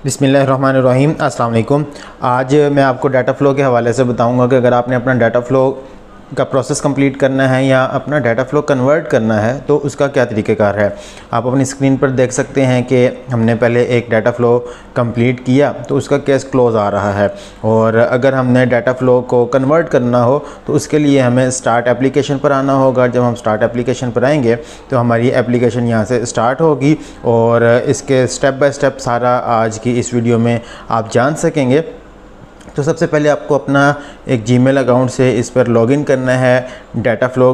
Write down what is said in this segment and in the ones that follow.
बिस्मिल्लाहिर्रहमानिर्रहीम। अस्सलाम वालेकुम। आज मैं आपको डाटा फ़्लो के हवाले से बताऊंगा कि अगर आपने अपना डाटा फ़्लो का प्रोसेस कंप्लीट करना है या अपना डाटा फ़्लो कन्वर्ट करना है तो उसका क्या तरीक़ेकार है। आप अपनी स्क्रीन पर देख सकते हैं कि हमने पहले एक डाटा फ़्लो कंप्लीट किया तो उसका केस क्लोज़ आ रहा है, और अगर हमने डाटा फ़्लो को कन्वर्ट करना हो तो उसके लिए हमें स्टार्ट एप्लीकेशन पर आना होगा। जब हम स्टार्ट एप्लीकेशन पर आएंगे तो हमारी एप्लीकेशन यहाँ से स्टार्ट होगी और इसके स्टेप बाय स्टेप सारा आज की इस वीडियो में आप जान सकेंगे। तो सबसे पहले आपको अपना एक जीमेल अकाउंट से इस पर लॉगिन करना है। डाटा फ़्लो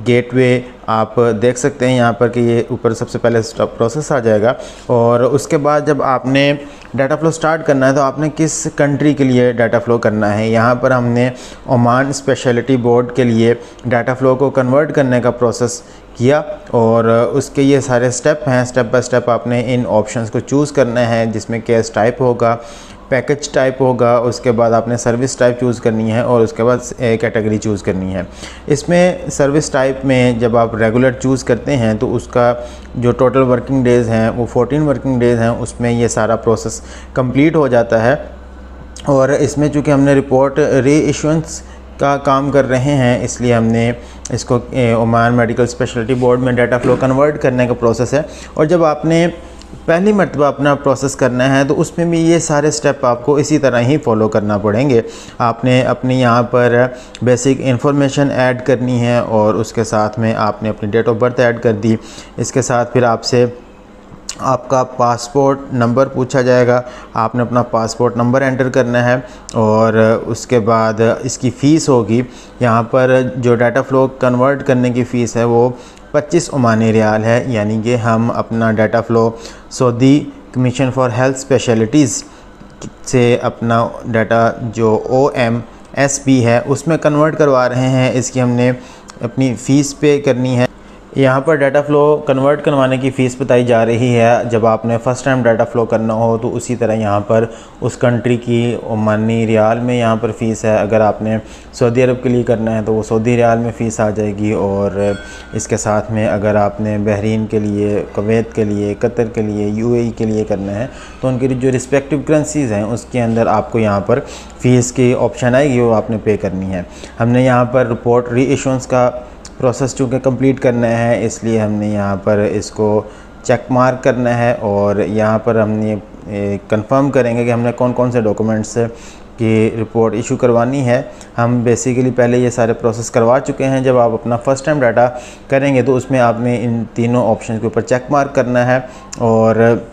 गेटवे आप देख सकते हैं यहाँ पर कि ये ऊपर सबसे पहले प्रोसेस आ जाएगा, और उसके बाद जब आपने डाटा फ़्लो स्टार्ट करना है तो आपने किस कंट्री के लिए डाटा फ़्लो करना है। यहाँ पर हमने ओमान स्पेशलिटी बोर्ड के लिए डाटा फ़्लो को कन्वर्ट करने का प्रोसेस किया, और उसके ये सारे स्टेप हैं। स्टेप बाय स्टेप आपने इन ऑप्शंस को चूज़ करना है, जिसमें केस टाइप होगा, पैकेज टाइप होगा, उसके बाद आपने सर्विस टाइप चूज़ करनी है और उसके बाद कैटेगरी चूज़ करनी है। इसमें सर्विस टाइप में जब आप रेगुलर चूज़ करते हैं तो उसका जो टोटल वर्किंग डेज़ हैं वो 14 वर्किंग डेज़ हैं, उसमें ये सारा प्रोसेस कंप्लीट हो जाता है। और इसमें चूँकि हमने रिपोर्ट री इशुएंस का काम कर रहे हैं इसलिए हमने इसको ओमान मेडिकल स्पेशलिटी बोर्ड में डाटा फ़्लो कन्वर्ट करने का प्रोसेस है। और जब आपने पहली मरतबा अपना प्रोसेस करना है तो उसमें भी ये सारे स्टेप आपको इसी तरह ही फॉलो करना पड़ेंगे। आपने अपनी यहाँ पर बेसिक इन्फॉर्मेशन ऐड करनी है और उसके साथ में आपने अपनी डेट ऑफ बर्थ ऐड कर दी। इसके साथ फिर आपसे आपका पासपोर्ट नंबर पूछा जाएगा, आपने अपना पासपोर्ट नंबर एंटर करना है, और उसके बाद इसकी फ़ीस होगी। यहाँ पर जो डाटा फ़्लो कन्वर्ट करने की फ़ीस है वो 25 ओमानी रियाल है, यानी कि हम अपना data flow Saudi commission for health specialities से अपना डाटा जो OMSP है उसमें कन्वर्ट करवा रहे हैं। इसकी हमने अपनी फ़ीस पे करनी है। यहाँ पर डाटा फ़्लो कन्वर्ट करवाने की फ़ीस बताई जा रही है। जब आपने फ़र्स्ट टाइम डाटा फ़्लो करना हो तो उसी तरह यहाँ पर उस कंट्री की ओमानी रियाल में यहाँ पर फ़ीस है। अगर आपने सऊदी अरब के लिए करना है तो वो सऊदी रियाल में फ़ीस आ जाएगी, और इसके साथ में अगर आपने बहरीन के लिए, कुवैत के लिए, कतर के लिए, UAE के लिए करना है तो उनकी जो रिस्पेक्टिव करेंसीज़ हैं उसके अंदर आपको यहाँ पर फ़ीस की ऑप्शन आएगी, वो आपने पे करनी है। हमने यहाँ पर रिपोर्ट री इशुएंस का प्रोसेस चूँकि कंप्लीट करना है इसलिए हमने यहाँ पर इसको चेक मार्क करना है, और यहाँ पर हमने कंफर्म करेंगे कि हमने कौन कौन से डॉक्यूमेंट्स की रिपोर्ट इशू करवानी है। हम बेसिकली पहले ये सारे प्रोसेस करवा चुके हैं। जब आप अपना फ़र्स्ट टाइम डाटा करेंगे तो उसमें आपने इन तीनों ऑप्शन के ऊपर चेक मार्क करना है, और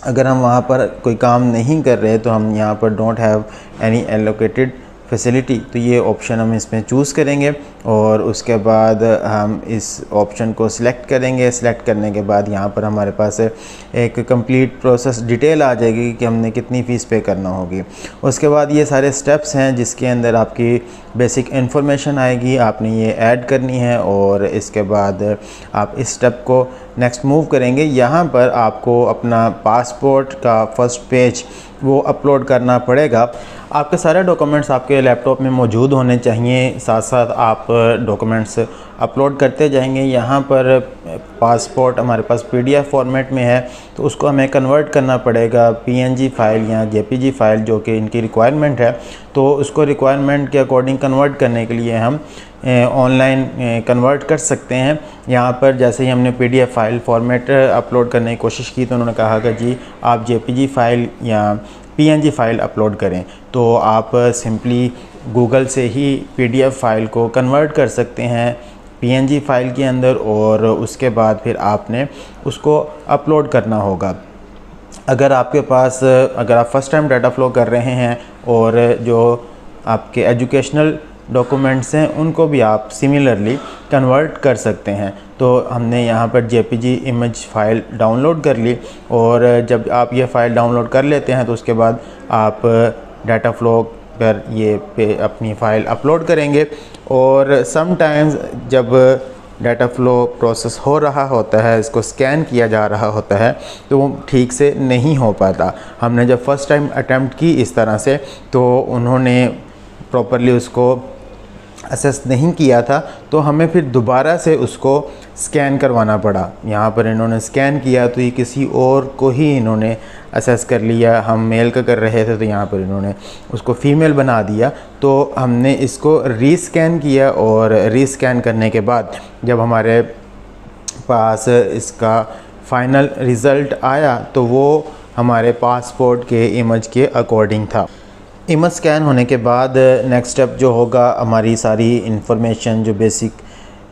अगर हम वहाँ पर कोई काम नहीं कर रहे तो हम यहाँ पर don't have any allocated facility, तो ये ऑप्शन हम इसमें चूज़ करेंगे, और उसके बाद हम इस ऑप्शन को सिलेक्ट करेंगे। सिलेक्ट करने के बाद यहाँ पर हमारे पास एक कंप्लीट प्रोसेस डिटेल आ जाएगी कि हमने कितनी फ़ीस पे करना होगी। उसके बाद ये सारे स्टेप्स हैं जिसके अंदर आपकी बेसिक इन्फॉर्मेशन आएगी, आपने ये ऐड करनी है, और इसके बाद आप इस स्टेप को नेक्स्ट मूव करेंगे। यहाँ पर आपको अपना पासपोर्ट का फ़र्स्ट पेज वो अपलोड करना पड़ेगा। आपके सारे डॉक्यूमेंट्स आपके लैपटॉप में मौजूद होने चाहिए, साथ साथ आप डॉक्यूमेंट्स अपलोड करते जाएंगे। यहाँ पर पासपोर्ट हमारे पास PDF फॉर्मेट में है तो उसको हमें कन्वर्ट करना पड़ेगा PNG फ़ाइल या JPG फ़ाइल, जो कि इनकी रिक्वायरमेंट है। तो उसको रिक्वायरमेंट के अकॉर्डिंग कन्वर्ट करने के लिए हम ऑनलाइन कन्वर्ट कर सकते हैं। यहाँ पर जैसे ही हमने PDF फ़ाइल फॉर्मेट अपलोड करने की कोशिश की तो उन्होंने कहा कि जी आप JPG फ़ाइल या PNG फ़ाइल अपलोड करें, तो आप सिंपली गूगल से ही PDF फ़ाइल को कन्वर्ट कर सकते हैं PNG फ़ाइल के अंदर, और उसके बाद फिर आपने उसको अपलोड करना होगा। अगर आपके पास अगर आप फ़र्स्ट टाइम डाटा फ़्लो कर रहे हैं और जो आपके एजुकेशनल डॉक्यूमेंट्स हैं उनको भी आप सिमिलरली कन्वर्ट कर सकते हैं। तो हमने यहाँ पर JPG इमेज फ़ाइल डाउनलोड कर ली, और जब आप ये फ़ाइल डाउनलोड कर लेते हैं तो उसके बाद आप डाटा फ़्लो पर ये पे अपनी फ़ाइल अपलोड करेंगे। और समटाइम्स जब डाटा फ़्लो प्रोसेस हो रहा होता है, इसको स्कैन किया जा रहा होता है तो वो ठीक से नहीं हो पाता। हमने जब फ़र्स्ट टाइम अटैम्प्ट की इस तरह से तो उन्होंने प्रॉपरली उसको असेस नहीं किया था, तो हमें फिर दोबारा से उसको स्कैन करवाना पड़ा। यहाँ पर इन्होंने स्कैन किया तो ये किसी और को ही इन्होंने असेस कर लिया। हम मेल का कर रहे थे तो यहाँ पर इन्होंने उसको फ़ीमेल बना दिया। तो हमने इसको रीस्कैन किया और रीस्कैन करने के बाद जब हमारे पास इसका फ़ाइनल रिज़ल्ट आया तो वो हमारे पासपोर्ट के इमेज के अकॉर्डिंग था। इमेज स्कैन होने के बाद नेक्स्ट स्टेप जो होगा, हमारी सारी इन्फॉर्मेशन जो बेसिक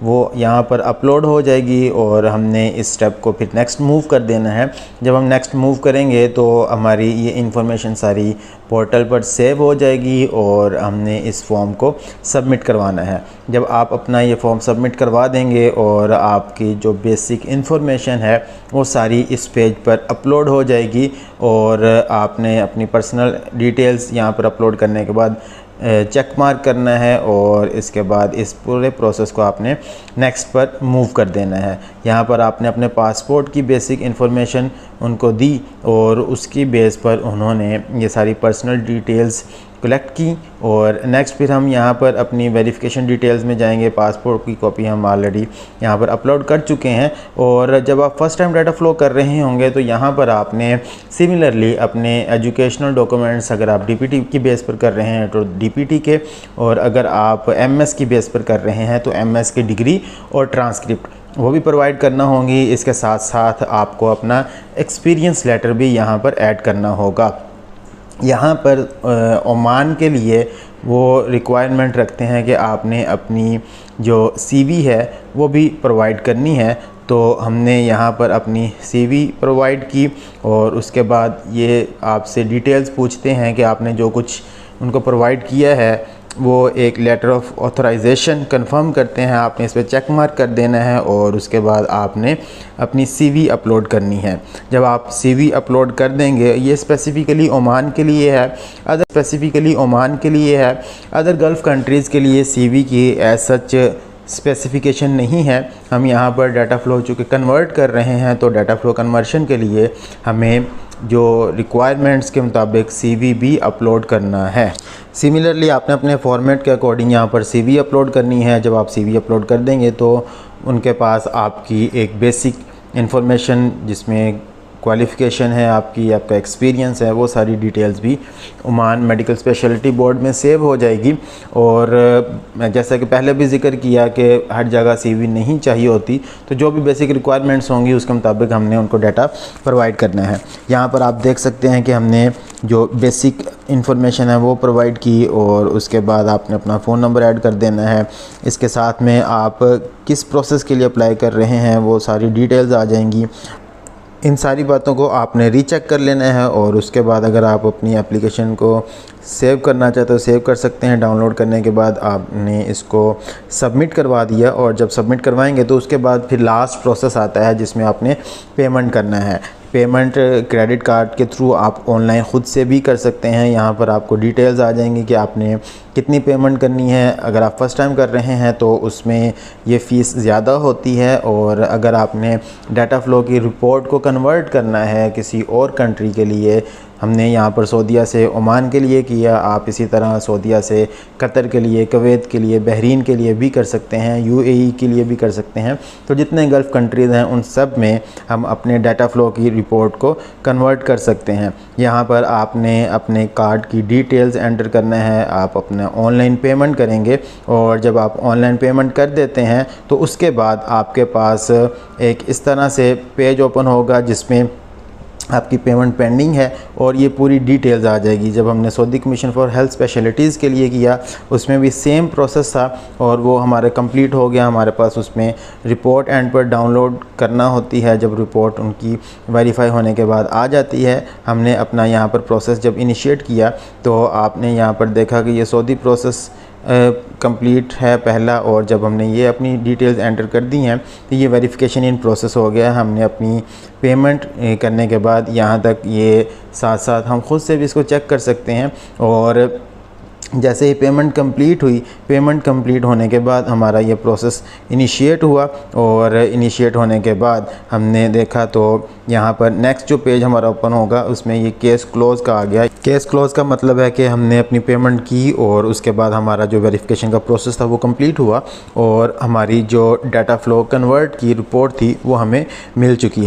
वो यहाँ पर अपलोड हो जाएगी और हमने इस स्टेप को फिर नेक्स्ट मूव कर देना है। जब हम नेक्स्ट मूव करेंगे तो हमारी ये इन्फॉर्मेशन सारी पोर्टल पर सेव हो जाएगी और हमने इस फॉर्म को सबमिट करवाना है। जब आप अपना ये फॉर्म सबमिट करवा देंगे और आपकी जो बेसिक इन्फॉर्मेशन है वो सारी इस पेज पर अपलोड हो जाएगी और आपने अपनी पर्सनल डिटेल्स यहाँ पर अपलोड करने के बाद चेक मार्क करना है और इसके बाद इस पूरे प्रोसेस को आपने नेक्स्ट पर मूव कर देना है। यहाँ पर आपने अपने पासपोर्ट की बेसिक इन्फॉर्मेशन उनको दी और उसकी बेस पर उन्होंने ये सारी पर्सनल डिटेल्स कलेक्ट की और नेक्स्ट फिर हम यहाँ पर अपनी वेरिफिकेशन डिटेल्स में जाएंगे। पासपोर्ट की कॉपी हम ऑलरेडी यहाँ पर अपलोड कर चुके हैं और जब आप फर्स्ट टाइम डाटा फ्लो कर रहे होंगे तो यहाँ पर आपने सिमिलरली अपने एजुकेशनल डॉक्यूमेंट्स, अगर आप डीपीटी की बेस पर कर रहे हैं तो डीपीटी के, और अगर आप एमएस की बेस पर कर रहे हैं तो एमएस की डिग्री और ट्रांसक्रिप्ट वो भी प्रोवाइड करना होंगी। इसके साथ साथ आपको अपना एक्सपीरियंस लेटर भी यहाँ पर ऐड करना होगा। यहाँ पर ओमान के लिए वो रिक्वायरमेंट रखते हैं कि आपने अपनी जो सीवी है वो भी प्रोवाइड करनी है। तो हमने यहाँ पर अपनी सीवी प्रोवाइड की और उसके बाद ये आपसे डिटेल्स पूछते हैं कि आपने जो कुछ उनको प्रोवाइड किया है वो एक लेटर ऑफ ऑथराइजेशन कंफर्म करते हैं। आपने इस पर चेक मार्क कर देना है और उसके बाद आपने अपनी सीवी अपलोड करनी है। जब आप सीवी अपलोड कर देंगे, ये स्पेसिफ़िकली ओमान के लिए है, अदर गल्फ़ कंट्रीज़ के लिए सीवी की एज सच स्पेसिफिकेशन नहीं है। हम यहाँ पर डाटा फ़्लो चूँकि कन्वर्ट कर रहे हैं तो डाटा फ़्लो कन्वर्शन के लिए हमें जो रिक्वायरमेंट्स के मुताबिक सीवी भी अपलोड करना है। सिमिलरली आपने अपने फॉर्मेट के अकॉर्डिंग यहाँ पर सीवी अपलोड करनी है। जब आप सीवी अपलोड कर देंगे तो उनके पास आपकी एक बेसिक इन्फॉर्मेशन जिसमें क्वालिफ़िकेशन है आपकी, आपका एक्सपीरियंस है, वो सारी डिटेल्स भी ओमान मेडिकल स्पेशलिटी बोर्ड में सेव हो जाएगी। और जैसा कि पहले भी जिक्र किया कि हर जगह सीवी नहीं चाहिए होती, तो जो भी बेसिक रिक्वायरमेंट्स होंगी उसके मुताबिक हमने उनको डाटा प्रोवाइड करना है। यहाँ पर आप देख सकते हैं कि हमने जो बेसिक इन्फॉर्मेशन है वो प्रोवाइड की और उसके बाद आपने अपना फ़ोन नंबर ऐड कर देना है। इसके साथ में आप किस प्रोसेस के लिए अप्लाई कर रहे हैं वो सारी डिटेल्स आ जाएंगी। इन सारी बातों को आपने रीचेक कर लेना है और उसके बाद अगर आप अपनी एप्लीकेशन को सेव करना चाहते हो सेव कर सकते हैं। डाउनलोड करने के बाद आपने इसको सबमिट करवा दिया और जब सबमिट करवाएंगे तो उसके बाद फिर लास्ट प्रोसेस आता है जिसमें आपने पेमेंट करना है। पेमेंट क्रेडिट कार्ड के थ्रू आप ऑनलाइन ख़ुद से भी कर सकते हैं। यहाँ पर आपको डिटेल्स आ जाएंगी कि आपने कितनी पेमेंट करनी है। अगर आप फ़र्स्ट टाइम कर रहे हैं तो उसमें ये फ़ीस ज़्यादा होती है और अगर आपने डाटा फ़्लो की रिपोर्ट को कन्वर्ट करना है किसी और कंट्री के लिए, हमने यहाँ पर सऊदीया से ओमान के लिए किया, आप इसी तरह सऊदीया से कतर के लिए, कुवैत के लिए, बहरीन के लिए भी कर सकते हैं, यूएई के लिए भी कर सकते हैं। तो जितने गल्फ़ कंट्रीज़ हैं उन सब में हम अपने डाटा फ़्लो की रिपोर्ट को कन्वर्ट कर सकते हैं। यहाँ पर आपने अपने कार्ड की डिटेल्स एंटर करना है, आप अपना ऑनलाइन पेमेंट करेंगे और जब आप ऑनलाइन पेमेंट कर देते हैं तो उसके बाद आपके पास एक इस तरह से पेज ओपन होगा जिसमें आपकी पेमेंट पेंडिंग है और ये पूरी डिटेल्स आ जाएगी। जब हमने Saudi commission for health specialities के लिए किया उसमें भी सेम प्रोसेस था और वो हमारे कंप्लीट हो गया। हमारे पास उसमें रिपोर्ट एंड पर डाउनलोड करना होती है। जब रिपोर्ट उनकी वेरीफाई होने के बाद आ जाती है, हमने अपना यहाँ पर प्रोसेस जब इनिशिएट किया तो आपने यहाँ पर देखा कि ये सऊदी प्रोसेस कंप्लीट है पहला, और जब हमने ये अपनी डिटेल्स एंटर कर दी हैं तो ये वेरिफिकेशन इन प्रोसेस हो गया। हमने अपनी पेमेंट करने के बाद यहाँ तक ये साथ साथ हम ख़ुद से भी इसको चेक कर सकते हैं और जैसे ही पेमेंट कंप्लीट हुई, पेमेंट कंप्लीट होने के बाद हमारा ये प्रोसेस इनिशिएट हुआ और इनिशिएट होने के बाद हमने देखा तो यहाँ पर नेक्स्ट जो पेज हमारा ओपन होगा उसमें ये केस क्लोज़ का आ गया। केस क्लोज़ का मतलब है कि हमने अपनी पेमेंट की और उसके बाद हमारा जो वेरिफिकेशन का प्रोसेस था वो कंप्लीट हुआ और हमारी जो डाटा फ्लो कन्वर्ट की रिपोर्ट थी वो हमें मिल चुकी है।